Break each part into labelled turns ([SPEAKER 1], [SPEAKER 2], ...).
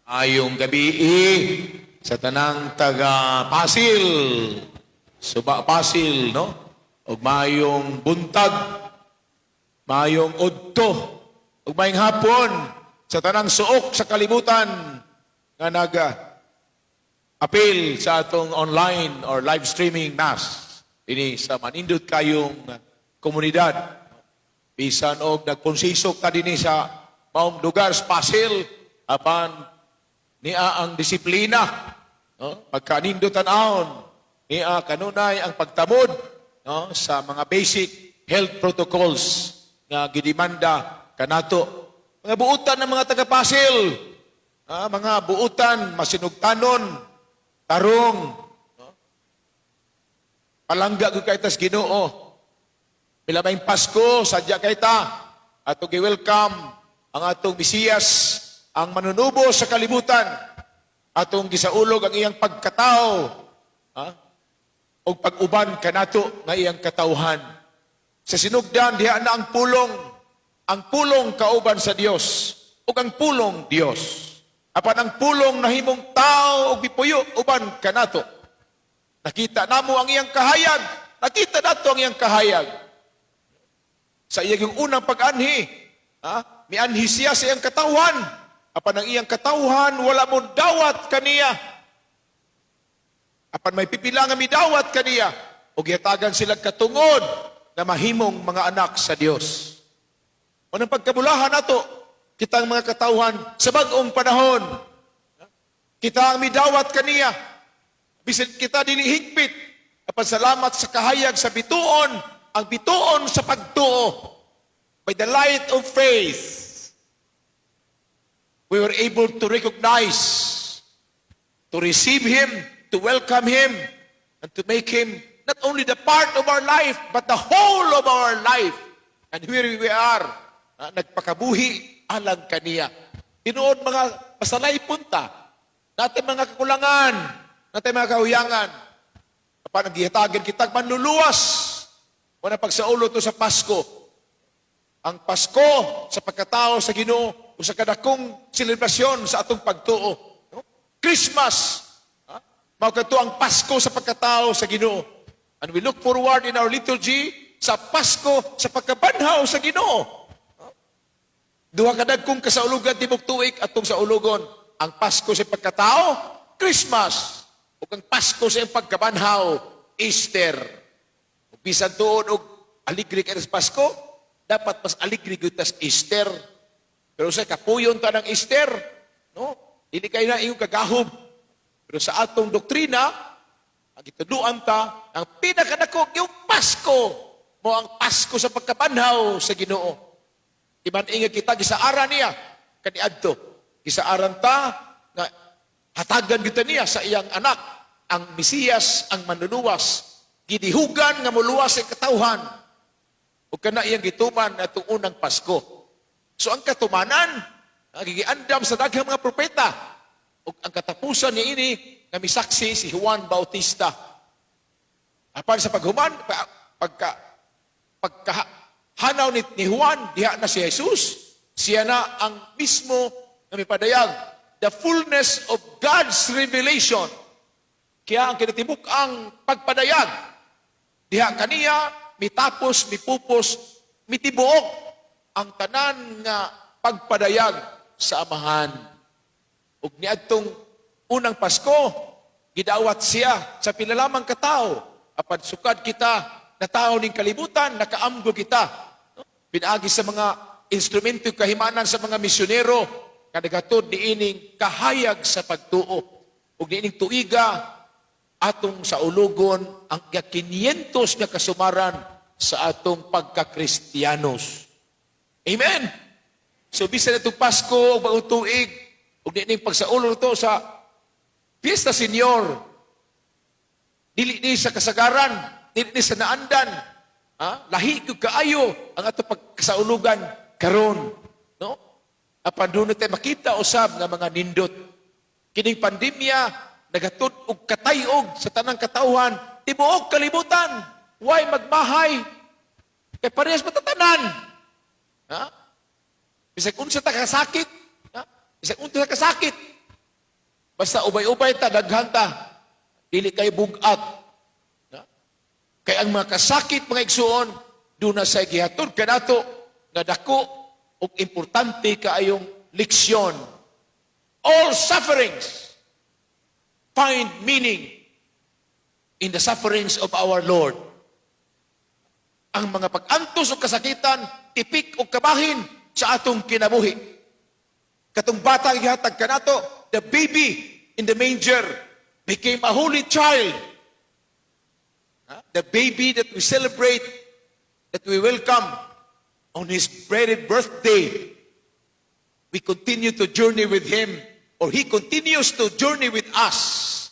[SPEAKER 1] Ayong gabi sa tanang taga Pasil, Suba Pasil, no? Ug mayong buntag, mayong udto, ug mayong hapon sa tanang suok sa kalibutan nga naga appeal sa atong online or live streaming mass ini sa manindot kayong komunidad. Bisan og nagkonsisok ka dinhi sa maong lugar sa Pasil apan niya ang disiplina, no? Pagkanindot tanawon, niya kanunay ang pagtamod, no? Sa mga basic health protocols nga gidemanda kanato. Mga buutan ng mga taga-Pasil, mga buutan, masinugtanon, tarong, no? Palangga ko kay tas Ginoo. Milamayng Pasko, sadya kay ta, atong i-welcome ang atong Mesiyas, ang manunubo sa kalibutan, atong gisaulog ang iyang pagkatao, o pag-uban kanato nga iyang katauhan. Sa sinugdan, diha na ang pulong kauban sa Dios, o ang pulong Dios. Apan ang pulong nahimong tao o bipuyo, uban kanato. Nakita namo ang iyang kahayag, nakita nato ang iyang kahayag. Sa iyang unang pag-anhi, mianhi siya sa iyang katauhan. Apan ang iyang katauhan, wala mo dawat kaniya. Apan may pipila nga midawat kaniya. O giyatagan sila katungod na mahimong mga anak sa Dios. O ng pagkabulahan nato, kita ang mga katauhan sa bagong panahon. Kita ang midawat kaniya. Bisan kita dili higpit. Apan salamat sa kahayag sa bituon, ang bituon sa pagtuo. By the light of faith, we were able to recognize, to receive Him, to welcome Him, and to make Him not only the part of our life, but the whole of our life. And here we are, nagpakabuhi alang kaniya. Tinuod mga pasalay punta, natin mga kakulangan, natin mga kahuyangan. Kapag naghihatagan kitang manluluwas, wala pagsaulo to sa Pasko. Ang Pasko sa pagkatao sa Ginoo, o sa kadakong selebrasyon sa atong pagtuo. No? Christmas, mao kadto ang Pasko sa pagkatao sa Ginoo. And we look forward in our liturgy sa Pasko sa pagkabanhaw sa Ginoo. Duha ka dagkong kasaulugan tibok tuig atong saulugon. Ang Pasko sa pagkatao, Christmas. Ug ang Pasko sa pagkabanhaw, Easter. Ug bisan tuod og aligre ka sa Pasko, dapat mas aligre gyud tas Easter. Pero sa kapuyon ta ng Easter, no? Dili kayo na iyong kagahob. Pero sa atong doktrina, ang ituduan ta, ang pinakadako yung Pasko, mo ang Pasko sa pagkabanhaw sa Ginoo. Iban inga kita, gisaaran niya, kaniadto. Gisaaran ta, nga hatagan kita niya sa iyang anak, ang Mesiyas, ang manluluwas, gidihugan nga muluwas sa katawhan. O kana iyang gituman na itong unang Pasko. So ang katumanan, gigiandam sa daghang mga propeta. O ang katapusan niya ini, na misaksi si Juan Bautista. Apan sa paghuman, pagkahanaw ni Juan, diha na si Jesus, siya na ang mismo na mipadayag, the fullness of God's revelation. Kaya ang kinatibuk ang pagpadayag, diha kaniya, mitapos, mipupos, mitibuok, ang tanan nga pagpadayag sa amahan. Ug niadtong unang Pasko, gidawat siya sa pinalamang katao. Apan sukad kita na tao ning kalibutan, nakaamgo kita. Pinaagi sa mga instrumento kahimanan sa mga misyonero, kadagatod niining kahayag sa pagtuo. Ug niining tuiga, atong sa ulugon ang 500 nga kasumaran sa atong pagka-Kristiyanos. Amen. So bisan itong Pasko o bagong tuig, o nining pagsaulo to sa Fiesta Senior, dili ni sa kasagaran, dili ni sa naandan, lahi yung kaayo ang ato pagkasaulugan karon, no? Apan doon natin makita usab nga mga nindot. Kining pandemya, nagatod og katayog sa tanang katawhan, tibuok kalibutan, why magmahay? Kay parehas matatanan. Bisag unsa ta kasakit, bisag unsa ta kasakit, Basta ubay-ubay ta, daghan ta. Dili kay bugat. Kay ang mga kasakit, mga igsuon, doon na sa gihatod kanato nga dako ug importante kaayong leksyon. All sufferings find meaning in the sufferings of our Lord. Ang mga pag-antos o kasakitan, tipik o kabahin sa atong kinabuhi. Katong bata gihatag kanato, the baby in the manger became a holy child. The baby that we celebrate, that we welcome on his very birthday, we continue to journey with him, or he continues to journey with us.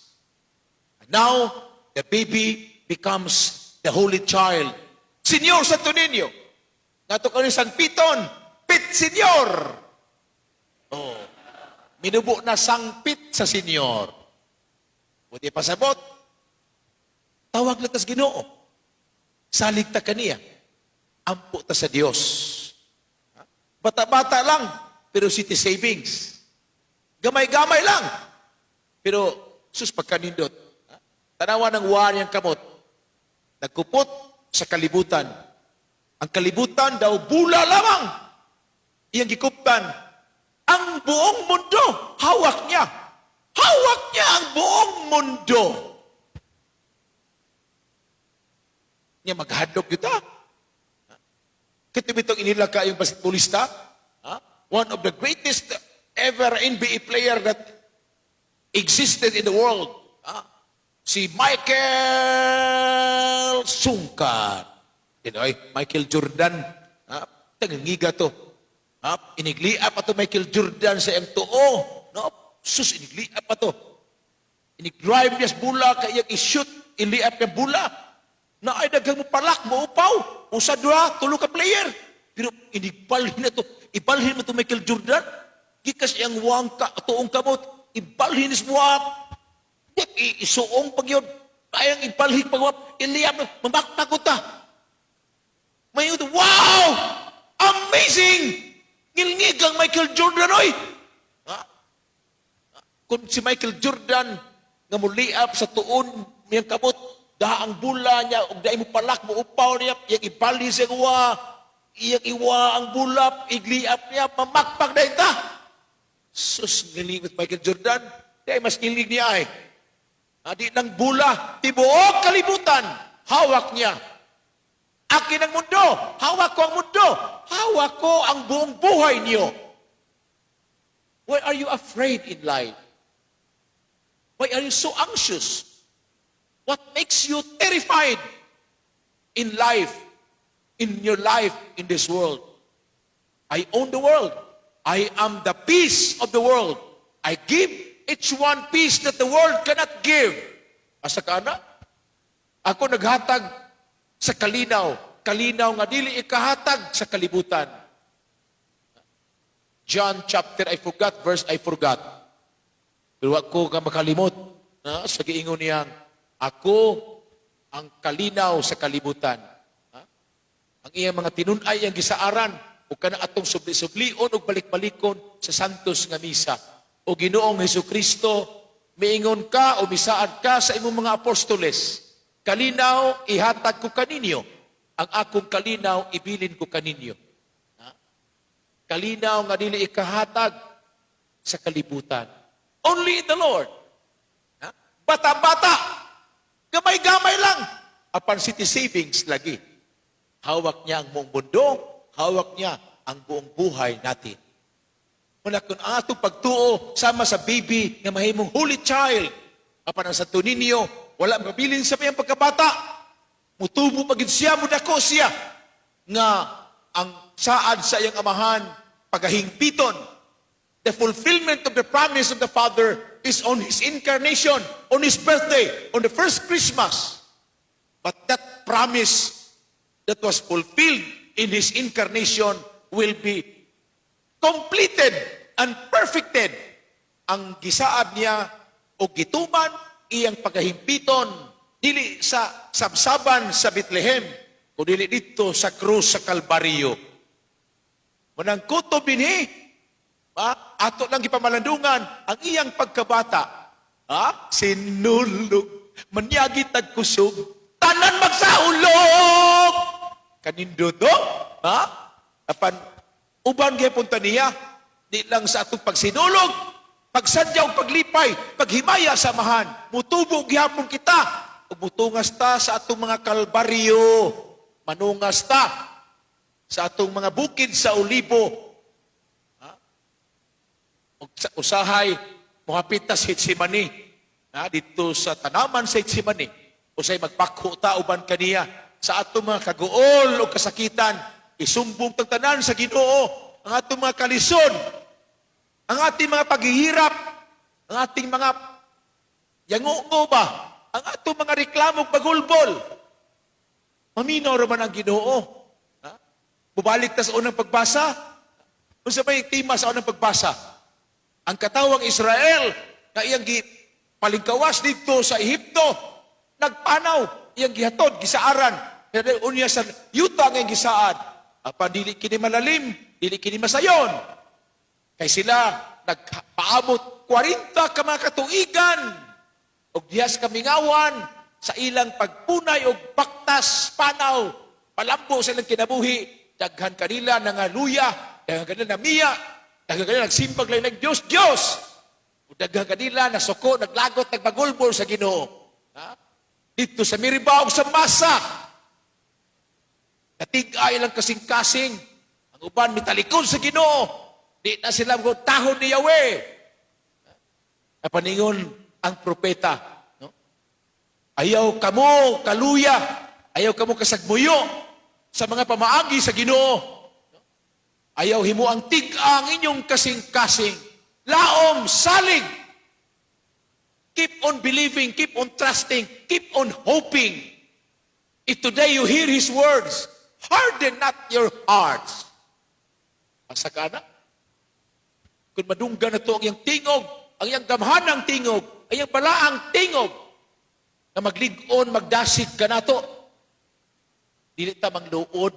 [SPEAKER 1] And now, the baby becomes the holy child. Senyor Santo Niño, nato kani San Piton, Pit Senyor. Oh, minubo na sangpit sa Senyor. Pwede pasabot, tawag na tas Ginoo. Salig ta kaniya. Ampo ta sa Dios. Bata-bata lang, pero city savings. Gamay-gamay lang. Pero, sus pagkanindot. Tanawa ng uwan niyang kamot. Nagkupot sa kalibutan. Ang kalibutan daw bula lamang. Iyang gikuptan. Ang buong mundo, hawak niya. Hawak niya ang buong mundo. Niya maghadlok kita. Katibitong inila ka yung basketballista. One of the greatest ever NBA player that existed in the world. Si Michael Sungkat. Michael Jordan. Tagangiga to. Inigliap ato Michael Jordan sa iyang tuo. Sus, inigliap ato. Inigdrive niya sa bula, kaya i-shoot, iliap niya bula. Na ay daghang mo palak, mo upaw. Usa dua, tulo ka player. Pero inibalhin na to. Ibalhin mo to Michael Jordan. Gikas iyang wangka, tuong kamot. Ibalhin is buwap. Isuong pag yun. Ayang ibalhin pagwap. Iliap na, mamaktakot ta. May ito, wow! Amazing! Ngilngigang Michael Jordan, oy! Kung si Michael Jordan nga muliap sa tuon niyang kamot, daang bula niya, ug daay mo palak, mo upaw niya, iyang ibali siya uwa, iyang iwa ang bulap, igliap niya, mamakpag na ita. Sus, ngilig Michael Jordan, daay mas ngilig niya ay. Di ng bula, tibuok kalibutan, hawak niya. Akin ang mundo, hawak ko ang mundo, hawak ko ang buong buhay niyo. Why are you afraid in life? Why are you so anxious? What makes you terrified in life, in your life, in this world? I own the world. I am the peace of the world. I give each one peace that the world cannot give. Asa ka na? Ako naghatag sa kalinaw. Kalinaw nga dili ikahatag sa kalibutan. John chapter, I forgot, verse I forgot. Pero ako ka makalimot. Sa giingon niyang, ako ang kalinaw sa kalibutan. Ang iyang mga tinunay ang gisaaran o kana atong subli-sublion o balik-balikon sa santos nga misa. O Ginoong Hesukristo, miingon ka o misaad ka sa imong mga apostoles. Kalinaw, ihatag ko kaninyo. Ang akong kalinaw, ibilin ko kaninyo. Kalinaw nga dili ikahatag sa kalibutan. Only in the Lord. Bata-bata, gamay-gamay lang. Apan city savings lagi. Hawak niya ang buong mundo, hawak niya ang buong buhay natin. Muna kung ang atong pagtuo, sama sa baby nga mahimong holy child, apan ang Santo Niño, wala mabilin sa iyang pagkabata. Mutubo pagin siya, mudako siya, nga ang saad sa iyang amahan, pagahingpiton. The fulfillment of the promise of the Father is on His incarnation, on His birthday, on the first Christmas. But that promise that was fulfilled in His incarnation will be completed and perfected. Ang gisaad niya o gituman, iyang pagahimpiton, dili sa sabsaban sa Bethlehem, o dili dito sa krus sa Kalbaryo. Manang kutob dinhi, Ato lang gipamalandungan ang iyang pagkabata. Sinulog, manyagi tagkusog, tanan magsaulog. Kanindo to? Apan, uban gyapon ta niya, di lang sa atong pagsinulog, pagsadyaw, paglipay, paghimaya samahan, mutubo gyapon kita, ug mutungas ta sa atong mga kalbaryo, manungas ta sa atong mga bukid sa Olibo. Usahay, muhapit ta sa Hitsimani, dito sa tanaman sa Hitsimani, usay magpakho ta uban kaniya sa atong mga kaguol o kasakitan, isumbong tang tanan sa Ginoo ang atong mga kalisod, ang ating mga paghihirap, ang ating mga yango ba, ang atong mga reklamo pagulbol. Maminaw raman ang Ginoo. Bubalik ta sa unang pagbasa. Kung sa may tema sa unang pagbasa, ang katawang Israel na iyang palingkawas dito sa Ehipto, nagpanaw, iyang gihatod, gisaaran, unya sa yuta ng gisaad, dili kini malalim, dili kini masayon. Kay sila nagpaabot 40 ka mga katuigan og diyas kamingawan sa ilang pagpunay og baktas panaw, palambo sa ilang kinabuhi, daghan kanila nangaluya, daghan kanila namiya, daghan kanila nagsimbag lang ng Diyos, o daghan kanila nasuko, naglagot, nagpagulbol sa Ginoo. Dito sa Meriba o sa Masa, natigay lang kasing-kasing, ang uban mitalikod sa Ginoo, di na sila tahon ni Yahweh. Napaningon ang propeta, ayaw kamo kaluya, ayaw kamo kasagmuyo sa mga pamaagi sa Ginoo. Ayaw himo ang tig-ang inyong kasing-kasing. Laom, salig. Keep on believing, keep on trusting, keep on hoping. If today you hear His words, harden not your hearts. Asa ka na? Kung madungga na to ang iyang tingog, ang iyang gamhanang tingog, ang iyang balaang tingog, na maglig-on, magdasig ka na to, dili ta mangluod,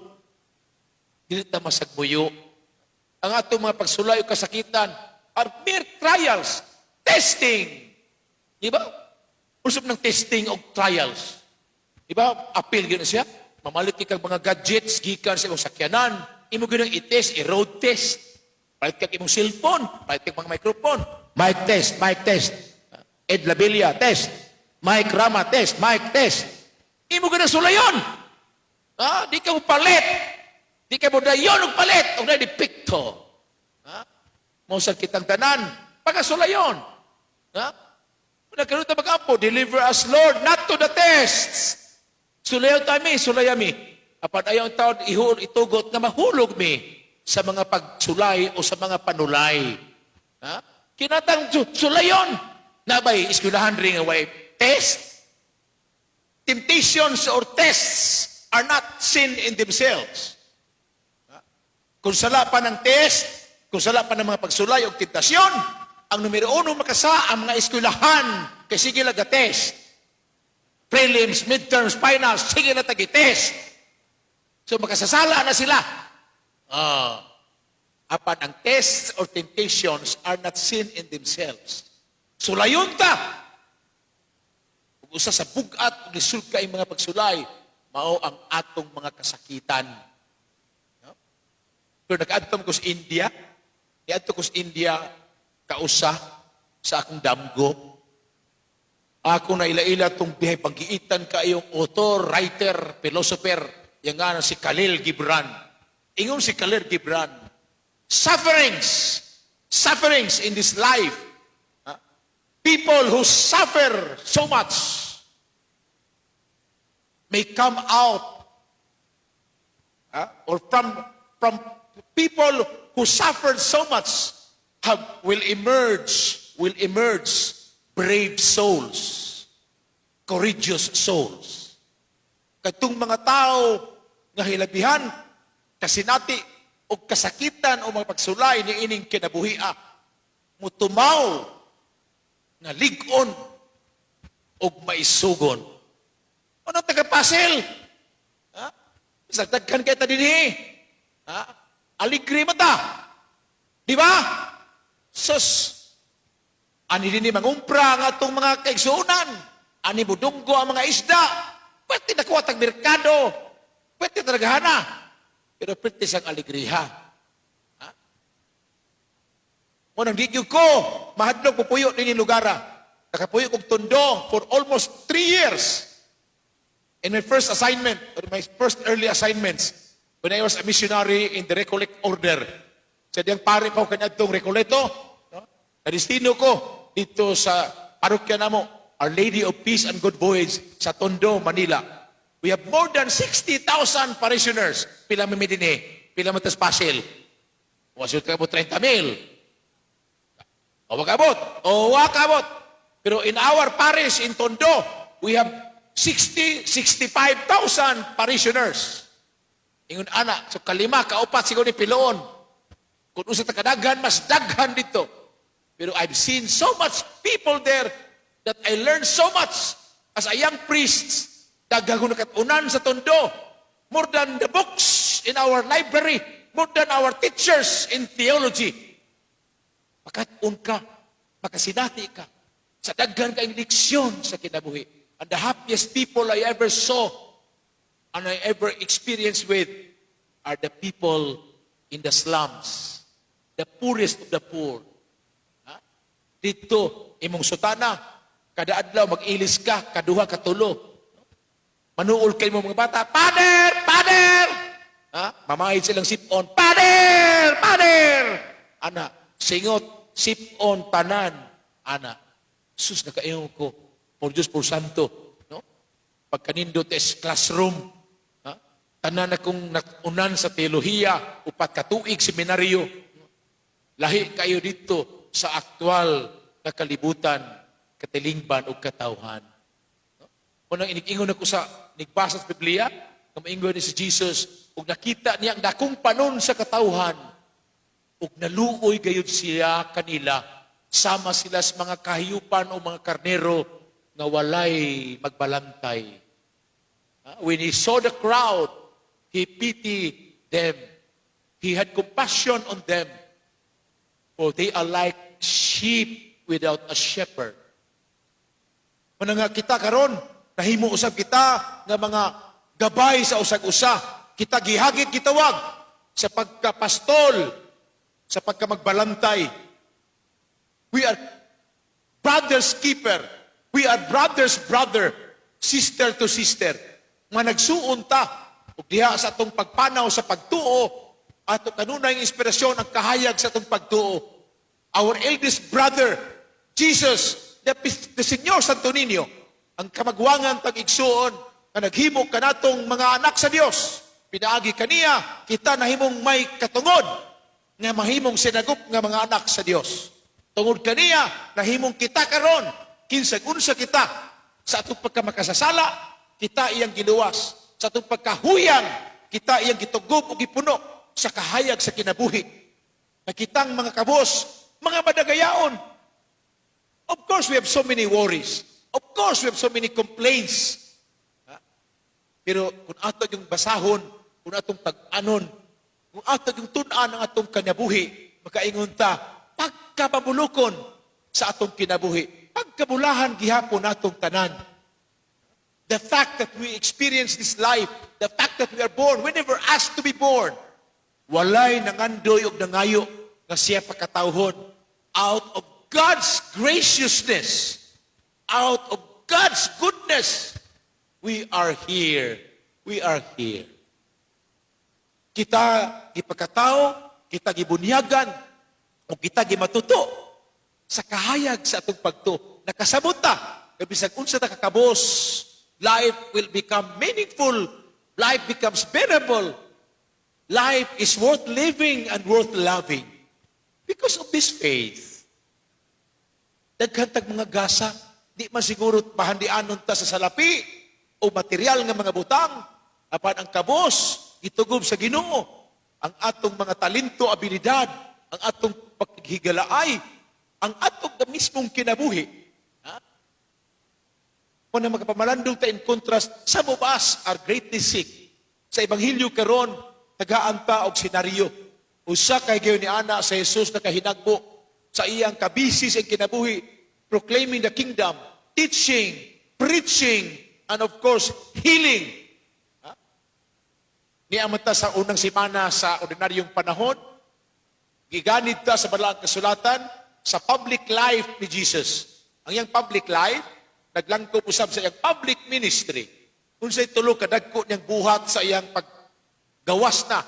[SPEAKER 1] dili ta masagmuyo. Ang atong mga pagsulay o kasakitan are mere trials, testing. Di ba? Usap ng testing o trials. Di ba? Appeal gano'n siya. Mamalit kang mga gadgets, gikan sa imong sakyanan, imo gano'ng i-test, i-road test. Palit kang imong cellphone, palit kang mga microphone. Mic test. Ed Labilia, test. Mike Rama, test. Mic test. Imo gano'ng sulayon. Di ka mo palit. Di ka mo dayon o palit. O na di pikto. Mausag kitang tanan. Pagkasulayon. Nagkaroon tayo mag-apo, deliver us, Lord, not to the tests. Sulayaw sulayami. Apan ayaw ang taon, itugot na mahulog mi sa mga pagsulay o sa mga panulay. Kinatang sulayon. Nabay, iskulahan rin away. Test. Temptations or tests are not sin in themselves. Kung sala pa ng test, kung sala pa ng mga pagsulay o tentasyon, ang numero 1 makasa ang mga eskwelahan kay sige laga-test. Prelims, midterms, finals, sige na tagi-test. So makasasala na sila. Apan ang tests or temptations are not sin in themselves. Sulayon ta. Kung usa sa bugat, lisod ka yung mga pagsulay, mao ang atong mga kasakitan. Pero nag-adtom ko sa India, i-adto ko sa India, kausa sa akong damgo. Ako na ila-ila itong bihay pag-iitan kayong author, writer, philosopher, yung nga si Khalil Gibran. Ingon si Khalil Gibran, sufferings in this life. People who suffer so much may come out or from people who suffered so much will emerge brave souls, courageous souls. Katong mga tao nga hilabihan, kasinati o kasakitan o mga pagsulay ni ining kinabuhia, mutumaw nga ligon o maisugon. Ano taga-pasil? Sagdagkan kayo ta dinhi. Aligri mata. Di ba? Sus, ani din mangumpra nga itong mga kaigsuunan. Ani budunggo ang mga isda. Pwede nakuha tag merkado. Pwede talaghana. Pero pwede siyang aligriha. Ha? Munang di ko, mahadlok pupuyo din yung lugara. Nakapuyo kong tundo for almost 3 years. In my first assignment, or my first early assignments, when I was a missionary in the Recollect Order. Sa diyang pare pa ko kanyadtong Recoleto, no? Na-destino ko dito sa parokya namo, Our Lady of Peace and Good Voyage sa Tondo, Manila. We have more than 60,000 parishioners. Pila may medine, pila matas pasil. Wasot ka mo 30,000. O wakabot. Pero in our parish in Tondo, we have 65,000 parishioners. Ingon anak, so kalima, kaupat siguro ni Piloon. Kung usa ta kadaghan, mas daghan dito. Pero I've seen so much people there that I learned so much as a young priest. Daghagon na katunan sa Tondo. More than the books in our library. More than our teachers in theology. Makatun ka, makasinati ka. Sa daghan kaing leksyon sa kinabuhi. And the happiest people I ever saw and I ever experienced with are the people in the slums. The poorest of the poor. Ha? Dito, imong sutana, kada adlaw mag-ilis ka, kaduha, katulo. Manuol kayo mga bata, Pader! Pader! Ha? Mamahid silang sip-on, Pader! Pader! Ana, singot, sip-on, tanan. Ana, sus, nakaingon ko, por Diyos, por Santo. No? Pagkanindot is classroom. Ha? Tanan akong nakunan sa teolohiya, upat katuig, seminaryo. Lahi kayo dito sa aktual na kalibutan, katilingban o katawhan. No? Unang inig-ingon ako sa nigbasa sa Biblia, na maingon ni si Jesus, ug nakita niya ang dakong panon sa katawhan, ug naluoy gayud siya kanila, sama sila sa mga kahiyupan o mga karnero nga walay magbalantay. When he saw the crowd, he pitied them. He had compassion on them, for they are like sheep without a shepherd. Kung nga kita karon, nahimo usab kita nga mga gabay sa usag-usa. Kita gihagit gitawag sa pagkapastol, sa pagkamagbalantay. We are brother's keeper. We are brother's brother, sister to sister. Nga nagsuon ta, ug diha sa atong pagpanaw sa pagtuo, ato kanunay inspirasyon ang kahayag sa atong pagtuo. Our eldest brother, Jesus, the Señor Santo Niño, ang kamagwangan tag-igsuon na naghimo kanatong mga anak sa Dios. Pinaagi kaniya, kita nahimong may katungod nga mahimong sinagup nga mga anak sa Dios. Tungod kaniya, nahimong kita karon, kinsag-unsa kita sa atong pagkamakasasala, kita iyang giluwas. Sa atong pagkahuyang, kita iyang gitugob o gipuno sa kahayag sa kinabuhi. Nakitang mga kabos, mga madagayaon. Of course, we have so many worries. Of course, we have so many complaints. Pero kung ato yung basahon, kung atong tag-anon, kung ato yung tunan ang atong kinabuhi, makaingon ta, pagkapabulukon sa atong kinabuhi, pagkabulahan gihapon atong tanan. The fact that we experience this life, the fact that we are born, we never asked to be born. Walay nangandoy og nangayo nga siya pakatawhon. Out of God's graciousness, out of God's goodness, we are here. We are here. Kita gipakatao, kita gibunyagan, o kita gimatuto sa kahayag sa atong pagto. Nakasabot ta, bisag unsa ta kakabos, life will become meaningful. Life becomes bearable. Life is worth living and worth loving because of this faith. Daghantag mga gasa, di man siguro pahandianon ta sa salapi o material nga mga butang, apan ang kabos, itugob sa Ginoo, ang atong mga talento, abilidad, ang atong paghigalaay, ang atong na mismong kinabuhi. Kung na magpamalandong ta in contrast, some of us are greatly sick. Sa Ebanghelyo karon, tagaan ta og senaryo. Usa kay gayon ni ana sa Jesus na kahinagbo sa iyang kabisis ang kinabuhi, proclaiming the kingdom, teaching, preaching, and of course, healing. Niyaman ta sa unang simana sa ordinaryong panahon, giganid ta sa balaang kasulatan sa public life ni Jesus. Ang iyang public life, naglangkop usab sa iyang public ministry. Unsay tulo ka dagko niyang buhat sa iyang paggawas na.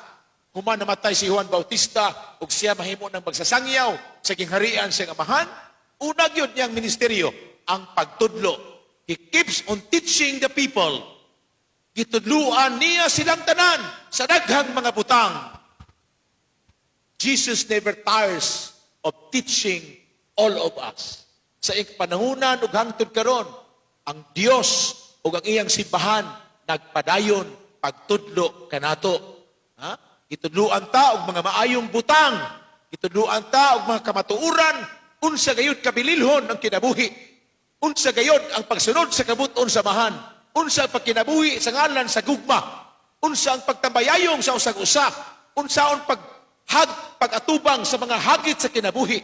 [SPEAKER 1] Human namatay si Juan Bautista ug siya mahimo ng magsasangyaw sa gingharian sa amahan. Una gyud niyang ministeryo ang pagtudlo. He keeps on teaching the people. Gitudluan niya silang tanan sa daghang mga butang. Jesus never tires of teaching all of us. Sa panahunan ug hangtod karon, ang Dios ug ang iyang simbahan nagpadayon pagtudlo kanato. Gitudluan ta og mga maayong butang, gitudluan ta og mga kamatuoran, unsa gayud kabililhon ang kinabuhi, unsa gayud ang pagsunod sa kabut-on samahan, unsa ang pagkinabuhi sa ngalan sa gugma, unsa ang pagtambayayong sa usag-usa, unsaon pag-atubang sa mga hagit sa kinabuhi.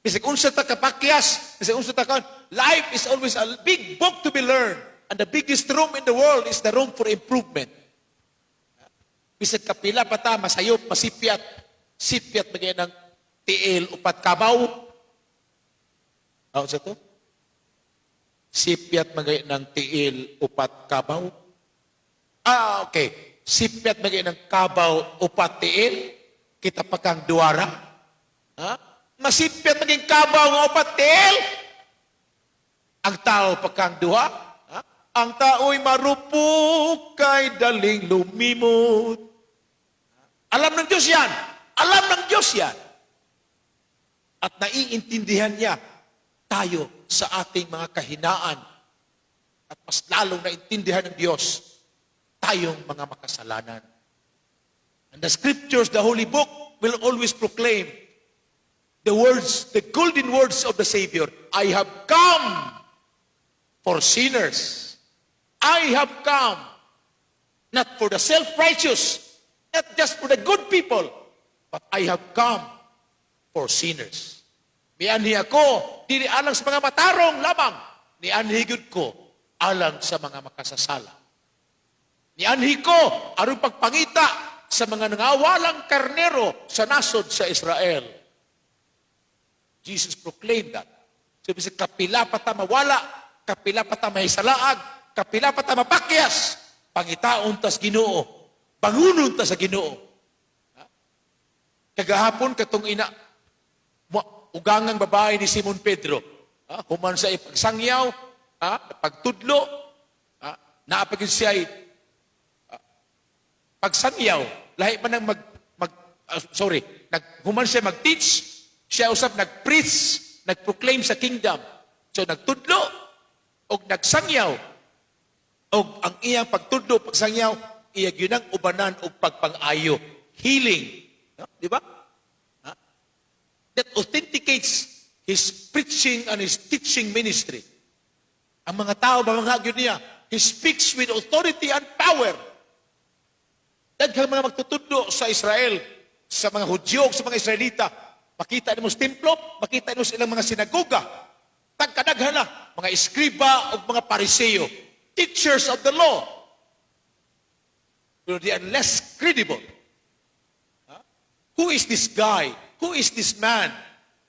[SPEAKER 1] Bisag unsa ta kapakyas, bisag unsa ta life is always a big book to be learned, and the biggest room in the world is the room for improvement. Bisag kapila pa ta masayop, masipyat, sipyat magay ng tiil upat kabaw. Ano sa to? Sipyat magay ng tiil upat kabaw. Okay. Sipyat magay ng kabaw upat tiil, kita pa kang duwara. Masipyat maging kabaw ng upat tiil, ang tao pa kang duha. Ang tao'y marupok kay daling lumimot. Alam ng Diyos yan. Alam ng Diyos yan. At naiintindihan niya tayo sa ating mga kahinaan. At mas lalong naintindihan ng Diyos tayong mga makasalanan. And the scriptures, the holy book, will always proclaim the words, the golden words of the Savior. I have come for sinners. I have come not for the self-righteous, not just for the good people, but I have come for sinners. Mianhi ako, dili alang sa mga matarong lamang, nianhi gud ko alang sa mga makasasala. Nianhi ko aron pagpangita sa mga nangawalang karnero sa nasod sa Israel. Jesus proclaimed that. So, bisag kapila pa ta mawala, kapila pa ta may salaag, kapila pa ta mapakyas, pangitaon tas Ginoo. Pangunon ta sa Ginoo. Kagahapon katong ugangang babae ni Simon Pedro, human sa ipagsangyaw, pagtudlo, naapagin siya ay pagsangyaw, lahi man ang human siya mag-teach, siya usap nag-preach, nag-proclaim sa kingdom. So nagtudlo, o nagsangyaw, o ang iyang pagtudlo, pagsangyaw, iyag yun ang ubanan o pagpang-ayo. Healing. No? Di ba? That authenticates his preaching and his teaching ministry. Ang mga tao, mamangha yun niya, he speaks with authority and power. Daghang mga magtutudlo sa Israel, sa mga Hudyo, sa mga Israelita, makita mo sa templo, makita mo sa ilang mga sinagoga, tagkadaghan na, mga eskriba o mga pariseo, teachers of the law, they are less credible. Who is this guy? Who is this man?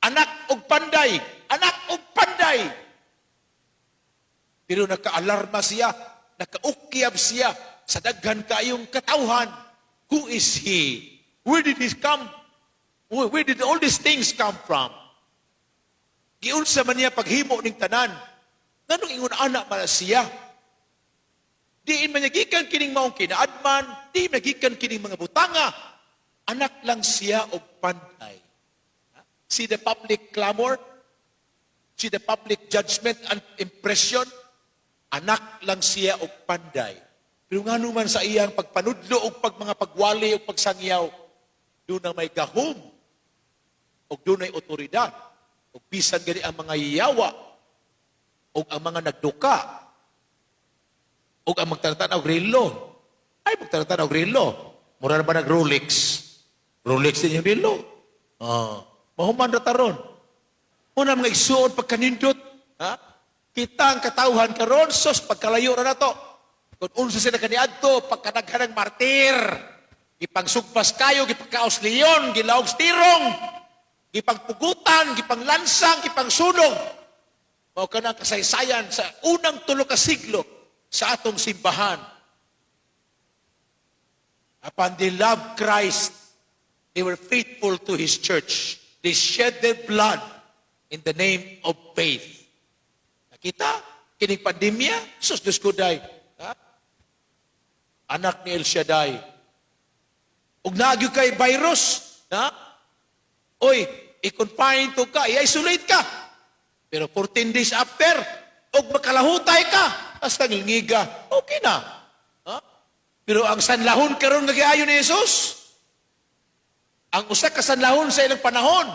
[SPEAKER 1] Anak og panday. Anak og panday. Pero naka-alarma siya, naka-ukyab siya sa daghan kayong katawhan. Who is he? Where did he come? Where did all these things come from? Giunsa man niya paghimo ning tanan. Nganong ingon anak man siya? Diin manyagikan kining maong kinaadman, diin manyagikan kining mga butanga. Anak lang siya o panday. See the public clamor? See the public judgment and impression? Anak lang siya o panday. Pero nga naman sa iyang pagpanudlo o mga pagwali o pagsangyaw, doon na may gahom o doon ay otoridad o bisan gani ang mga yawa o ang mga nagduka o ang magtatanaw relo. Ay, magtatanaw relo. Mura na ba nag-Rolex? Rolex din yung relo. Mahuman na taron. Una mga isuon pagkanindot. Ha? Kita ang katauhan karon, sos pagkalayo na to. Kung unsa sila kaniadto, pagkanaghanang martir. Gipangsugpas kayo, gipagkaos leon, gilaog stirong. Gipangpugutan, gipanglansang, gipangsunog. Mao ka na kasaysayan sa unang 3 ka siglo sa atong simbahan. Upon they loved Christ, they were faithful to His church. They shed their blood in the name of faith. Nakita? Kining pandemya, sus Diyos ko day. Ha? Anak ni El Shaddai. Ug nagyo kay virus, ha? Oy, i-confine to ka, i-isolate ka. Pero 14 days after, og makalahutay ka, hasta ngingiga, okay na. Ha? Pero ang sanlahon karon nga giayo ni Jesus, ang usa ka sanlahon sa ilang panahon,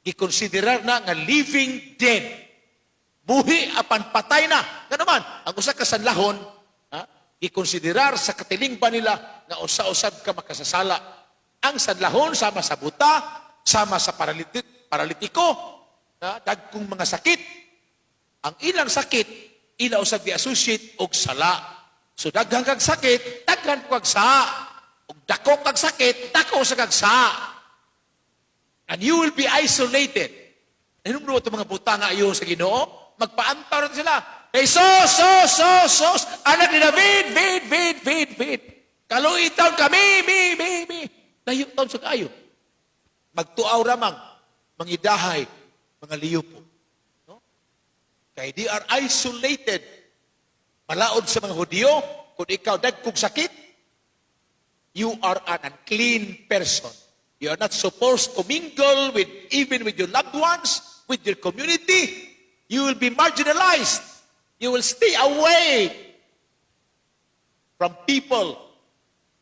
[SPEAKER 1] gikonsiderar na nga living dead. Buhi apan patay na. Kanaman, ang usa ka sanlahon, gikonsiderar sa katilingban nila nga usa-usab ka makasasala. Ang sanlahon sama sa buta, sama sa paralitiko, dagkong mga sakit. Ang ilang sakit, ila usab gi-associate og sala. So daghang kag sakit, daghan kag sa. Og dako kag sakit, dako sa kag sa. And you will be isolated. Nanumro ito mga buta nga ayo sa Ginoo, magpaantar na sila. Hey, sos, anak ni David, kaluitaw kami, mi. Layo taon sa kayo. Magtuaw ramang, mangidahay, mga liyupo. No? Kaya they are isolated. Malaod sa mga Hudyo, kung ikaw dagkog sakit, you are an unclean person. You are not supposed to mingle even with your loved ones, with your community. You will be marginalized. You will stay away from people.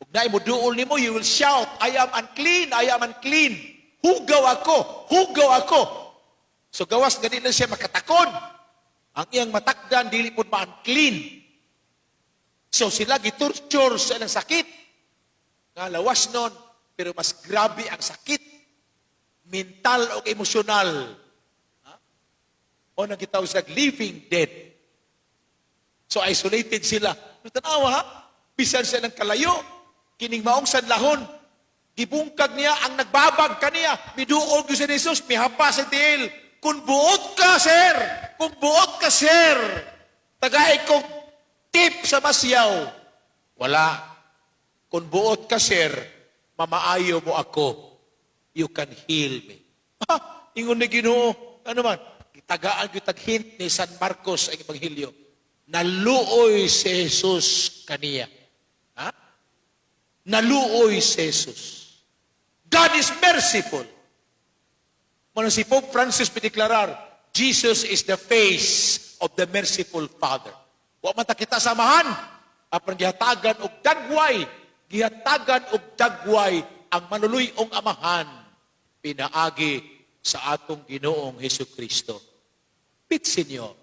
[SPEAKER 1] Kung na mo duol nimo, you will shout, I am unclean. Hugaw ako. So gawas gani na siya makatakon. Ang iyang matakdan, dili po ma-unclean. So sila gitorture sa ilang sakit. Nga lawas nun, pero mas grabe ang sakit. Mental o emosyonal. O nagitaw sila living dead. So isolated sila. Tanawa ha? Bisan siya ng kalayo. Kining maong sanlahon. Gibungkag niya ang nagbabag kaniya. Miduog yung si Jesus. Mihapa sa tiil. Kung buot ka, sir. Tagay kong tip sa masyaw. Wala. Kung buot ka, sir, mamaayo mo ako. You can heal me. Ingon na Ginoo. Ano man? Tagaan yung taghint ni San Marcos ang Ebanghelyo. Naluoy si Jesus kaniya. Ha? Naluoy si Jesus. God is merciful. Mano si Pope Francis pideklarar, Jesus is the face of the merciful Father. Wa man ta kita samahan, apan gihatagan og dagway ang manuluyong amahan pinaagi sa atong Ginoong Hesukristo. Pit Senyor,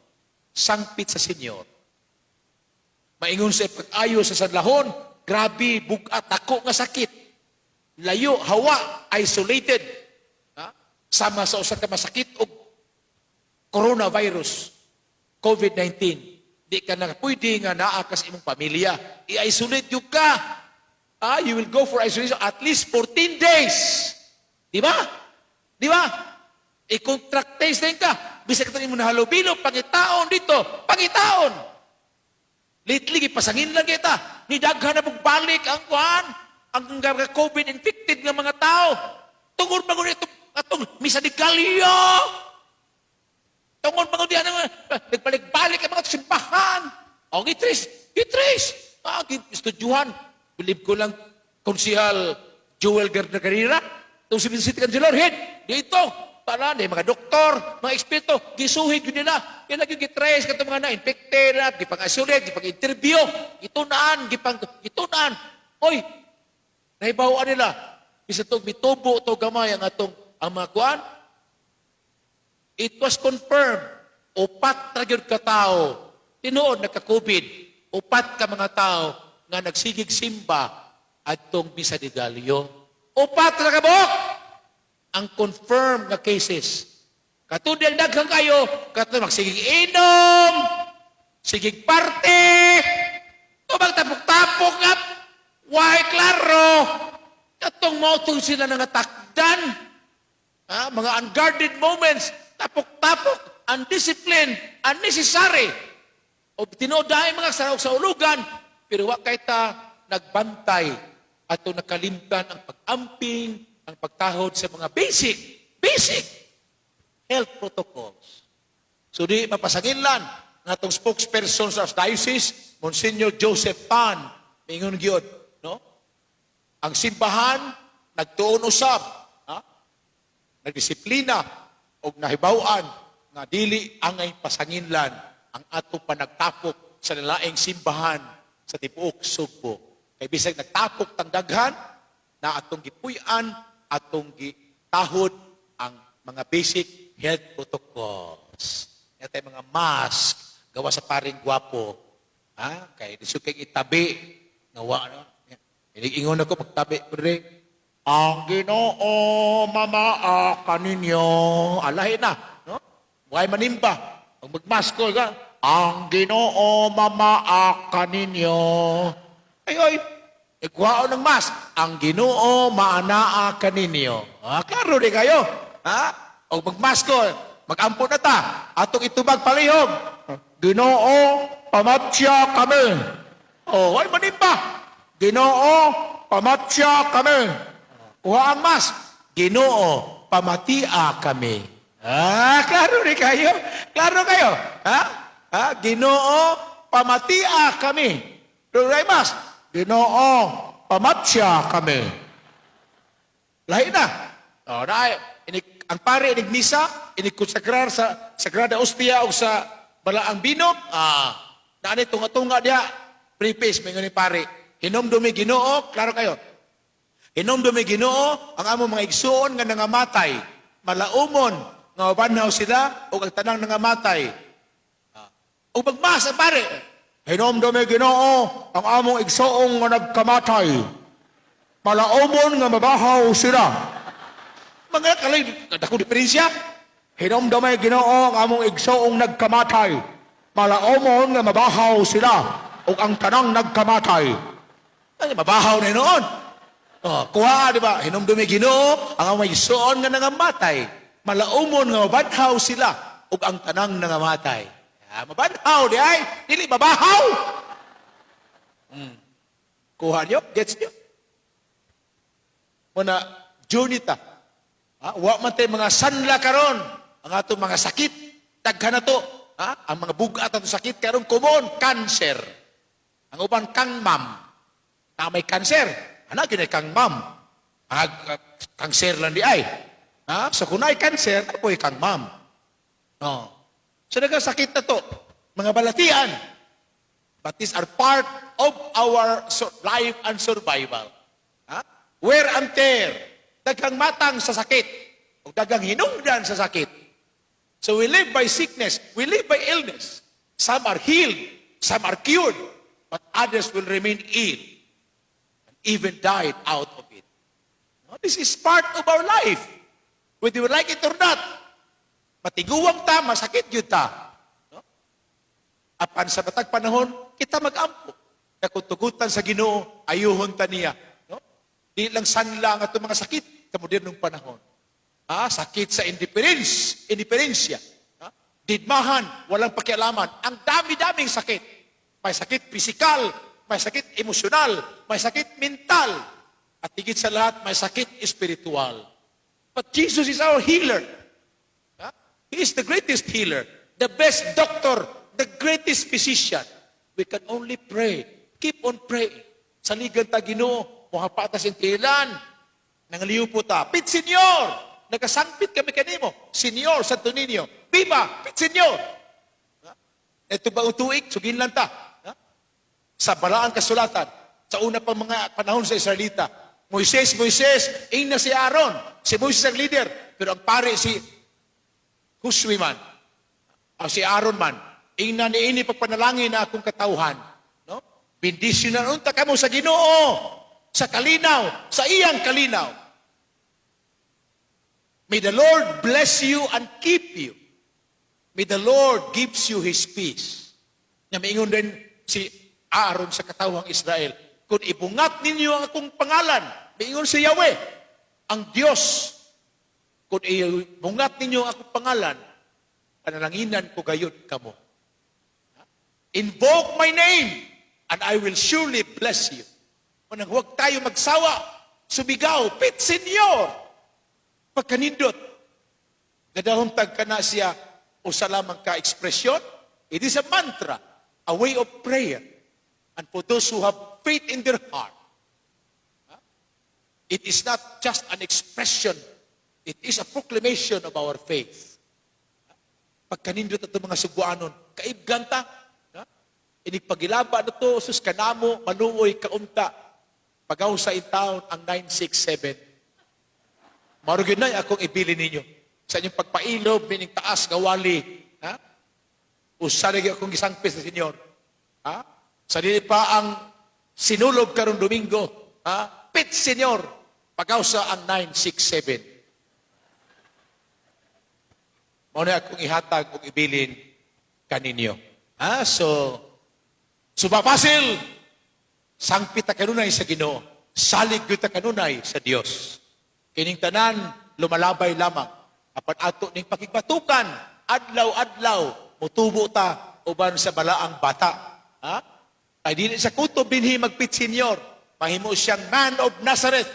[SPEAKER 1] sangpit sa Senyor. Maingon sa pag-ayo sa sanlahon, grabe, bugat, ako nga sakit. Layo, hawa, isolated. Sama sa usa ka masakit o coronavirus, COVID-19. Di ka na pwede nga naa ka sa imong pamilya. I-isolate yung ka. You will go for isolation at least 14 days. Di ba? I-contract test din ka. Bisa ka mo na halubilo, pangitaon dito. Pangitaon. Lately, ipasangin lang kita. Nidaghan na magbalik ang kuhan. Ang COVID-infected ng mga tao. Tungod mo ito atong misa di Galileo. Tungod mga diyan nagbalik-balik ang mga simbahan. O, gitris. Estudyuhan. Believe ko lang, Konsihal Joel Gardagarira. Itong si Vincent Cancelorhead. Dito. Para na mga doktor, mga eksperto, gisuhig yun nila. Yan lang yung gitrace ka mga na-infected, gipang-isolate, gipang-interview, gitunaan. Oy, nahibawaan nila. Bisa itong mitubo, ito gamay ang mga kuan. It was confirmed. Upat na yun ka tao. Tinuod, nagka-COVID. Upat ka mga tao nga nagsigig simba at itong Misa de Gallo. Upat na kabok! ang confirmed nga cases. Katod ang daghang kayo, katod magsigig inom, sigig parte, o magtapok-tapok nga, why klaro, katong mautong sila nangatakdan, mga unguarded moments, tapok-tapok, undisciplined, unnecessary, o tinodahay mga sarok sa ulugan, pero wa kay ta nagbantay at nakalimtan ang pag-amping, ang pagtahod sa mga basic health protocols. So di mapasanginlan ng atong spokesperson sa diocese, Monsignor Joseph Pan, mingon gyud, no? Ang simbahan nagtuon usab, nagdisiplina og nahibaw-an nga dili angay pasanginlan ang atong panagtapok sa nalaing simbahan sa tibuok Sugbo. Kay bisag nagtapok tang daghan na atong gipuy-an, atong gitahod ang mga basic health protocols. Yatay mga mask, gawa sa paring gwapo. Kay disukay itabi, nawa na. Iningon ako magtabi, pre. Ang Ginoo mamaaka ninyo. Alahin na, no? Huwag manimba. Ang magmasko ka, ang Ginoo mamaaka ninyo. Ay, ikuhao ng mask. Ang Ginoo maanaa kaninyo. Klaro di kayo. O magmasko, mag-ampo na ta. Atong itubag palihog. Ginoo, pamatsya kami. Huwag manimba. Ginoo, pamatsya kami. Kuha ang mask. Ginoo, pamatia kami. Klaro di kayo. Klaro kayo. Ginoo, pamatia kami. Klaro mask. Ginoo, pamatsya kami. Lahi na. Ang pare, inigmisa, inikonsagrar sa Sagrada Ostia o sa Balaang Binom, naanay tunga-tunga diya, preface, may ni pare, hinomdumi Ginoo, klaro kayo, hinomdumi Ginoo, ang among mga igsuon nga nangamatay, malaumon, nga banhaw sila, o ang tanang nangamatay. O magmasa, pare, hinomdumi Ginoo, ang among igsuon nga nagkamatay, malaumon nga mabahaw sila. Mga kalay, dako diferensya. Hinomdamay Ginoo ang among igsoong nagkamatay. Malaomon nga mabahaw sila o ang tanang nagkamatay. Ay, mabahaw na noon. Kuha, di ba? Hinomdamay Ginoo ang among igsoon nga nangamatay. Malaomon nga mabanhaw sila o ang tanang nangamatay. Mabanhaw, di ay? Dili, mabahaw. Kuha nyo? Gets nyo? Muna, journey ta. Wa man tay mga sanla karon ang atong mga sakit daghan na to, ang mga bugat atong sakit karon common cancer, ang uban kang mam na may cancer ana gyud kang mam cancer lang di ay so kung ay cancer apoy kang mam so nagasakit na to mga balatian, but these are part of our life and survival. Wear and tear, daghang matang sa sakit, o daghang hinungdan sa sakit. So we live by sickness, we live by illness. Some are healed, some are cured, but others will remain ill and even died out of it. This is part of our life. Whether you like it or not, matiguwang ta, masakit yun ta. Apan sa batag panahon, kita mag-ampo. Nakutugutan sa Ginoo, ayuhon ta niya. Di lang sanla ang itong mga sakit sa modernong panahon. Sakit sa indiferensya. Didmahan, walang pakialaman. Ang dami-daming sakit. May sakit pisikal, may sakit emosyonal, may sakit mental. At higit sa lahat, may sakit espiritual. But Jesus is our healer. He is the greatest healer, the best doctor, the greatest physician. We can only pray. Keep on praying. Saligan ta Ginoo, mga patas yung tilan, nangaliw po ta. Pit Senyor! Nagkasangpit kami kanimo. Senyor, Santo Niño. Viva! Pit Senyor! Ito ba utuig? Sugin lang ta. Sa Balaan Kasulatan, sa una pang mga panahon sa Israelita, Moises, ina si Aaron. Si Moises ang leader. Pero ang pare si Huswi man. Si Aaron man. Ina ni ini pagpanalangin na akong katauhan. No? Bendisyon na unta ka mo sa Ginoo. Sa kalinaw, sa iyang kalinaw. May the Lord bless you and keep you. May the Lord gives you His peace. Nga maingon din si Aaron sa katawang Israel, kung ibungat ninyo ang akong pangalan, maingon si Yahweh, ang Diyos, kung ibungat ninyo ang akong pangalan, panalanginan ko gayon kamo. Invoke my name, and I will surely bless you. Manang huwag tayo magsawa, sumigaw, Pit Senyor! Pagkanindot, nadahuntag ka na siya o sa lamang ka-ekspresyon, it is a mantra, a way of prayer. And for those who have faith in their heart, it is not just an expression, it is a proclamation of our faith. Pagkanindot ito mga subuanon, kaibganta, inigpagilaba na ito, sus kanamo, manuoy, kaunta, pagaw sa intaon ang 967. Marugin na akong ibili ninyo. Sa inyong pagpailob, mining taas, gawali. Usalig akong gisangpis sa Senyor. Sa dili pa ang sinulob karong Domingo. Pit Senyor, pagkausa ang 967. Mauna akong ihatag o ibilin kaninyo. So papasil, sangpita kanunay sa Ginoo, salig yuta kanunay sa Dios. Kining tanan, lumalabay lamang. Apan ato ning pakigbatukan, adlaw-adlaw, mutubo ta, uban sa balaang bata. Ay dili sa kutob dinhi magpit Senyor, mahimo siyang man of Nazareth,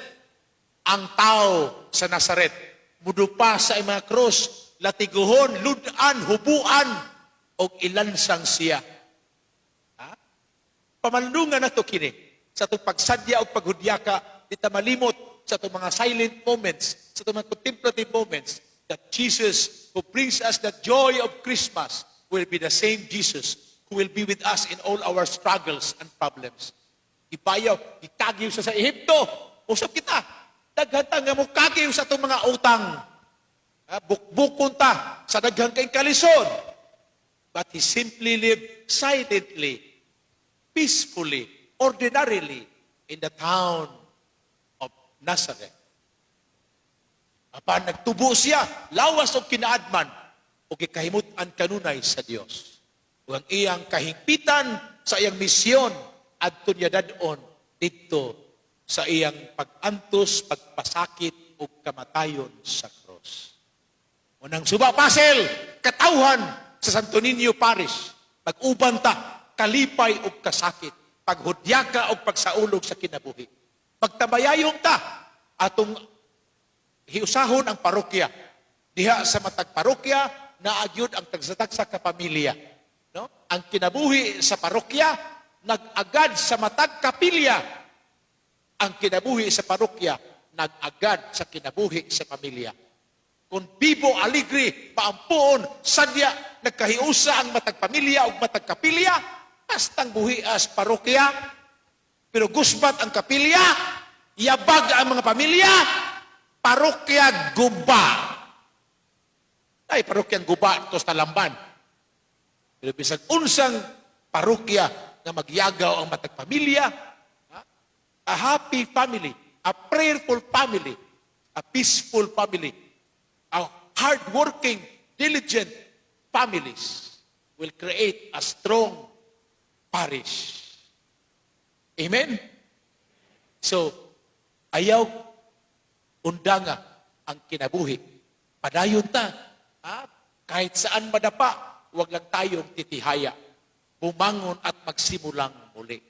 [SPEAKER 1] ang tao sa Nazareth. Mudupa sa mga krus, latiguhon, ludan, hubuan, o ilansang siya. Pamanlungan na ito kini. Sa itong pagsadya o paghudyaka, di ta malimot sa itong mga silent moments, sa itong mga contemplative moments, that Jesus who brings us the joy of Christmas will be the same Jesus who will be with us in all our struggles and problems. Ipayaw, itagiw sa Ehipto, usap kita. Daghantang nga mo kagiw sa itong mga utang. Bukbukon ta sa daghang kay kalisod. But he simply lived silently, peacefully, ordinarily in the town of Nazareth. Apan nagtubo siya, lawas o kinaadman, o kikahimutan kanunay sa Dios. O ang iyang kahimpitan sa iyang misyon adto niya dadon dito sa iyang pagantos, pagpasakit o kamatayon sa cross. Unang subapasil, katawhan sa Santo Niño Parish, mag-uban ta, kalipay o kasakit, paghudyaka o pagsaulog sa kinabuhi. Pagtabayayong ta, atong hiusahon ang parokya. Diha sa matag parokya, naagyod ang tagsatagsa ka pamilya. No? Ang kinabuhi sa parokya, nag-agad sa matag kapilya. Ang kinabuhi sa parokya, nag-agad sa kinabuhi sa pamilya. Kung bibo, aligri, paampuon, sadya, nagkahiusa ang matag pamilya o matag kapilya, pastang buhias parokya, pero gusbat ang kapilya, yabag ang mga pamilya, parokya guba. Ay, parokyang guba, ito sa lamban. Pero bisag unsang parokya na magyagaw ang matag pamilya, a happy family, a prayerful family, a peaceful family, a hardworking, diligent families will create a strong parish. Amen? So, ayaw undanga ang kinabuhi. Padayon ta. Kahit saan madapa, huwag lang tayong titihaya. Bumangon at magsimulang muli.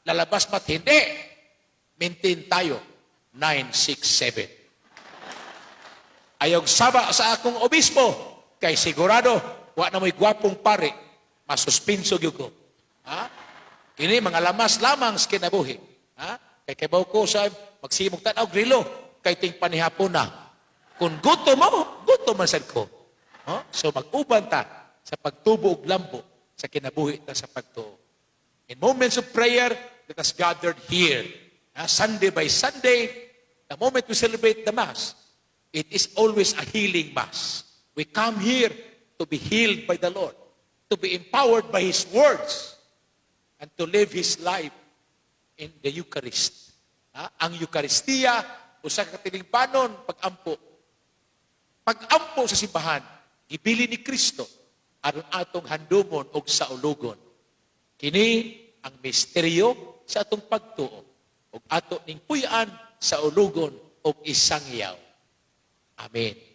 [SPEAKER 1] Lalabas mat hindi. Maintain tayo. 967. Ayaw saba sa akong obispo, kay sigurado, wa na mo'y gwapong pare, masuspinso gyud ko. Kini mga lamas lamang sa kinabuhi. Kay kabaw ko sa magsimog tanaw grilo, kay ting panihapon na. Kung gusto mo, gusto man sad ko. So mag-uban ta sa pagtubo og lambo sa kinabuhi ta sa pagtuo. In moments of prayer, let us gathered here. Sunday by Sunday, the moment we celebrate the Mass, it is always a healing Mass. We come here to be healed by the Lord, to be empowered by His words, and to live His life in the Eucharist. Ang Eucharistia, usa ka tilingpanon, pag-ampo, pag-ampo sa simbahan, gibili ni Kristo aron atong handumon og saulugon. Kini ang misteryo sa atong pagtuo ug ato ning puy-an sa ulugon og isang yaw. Amen.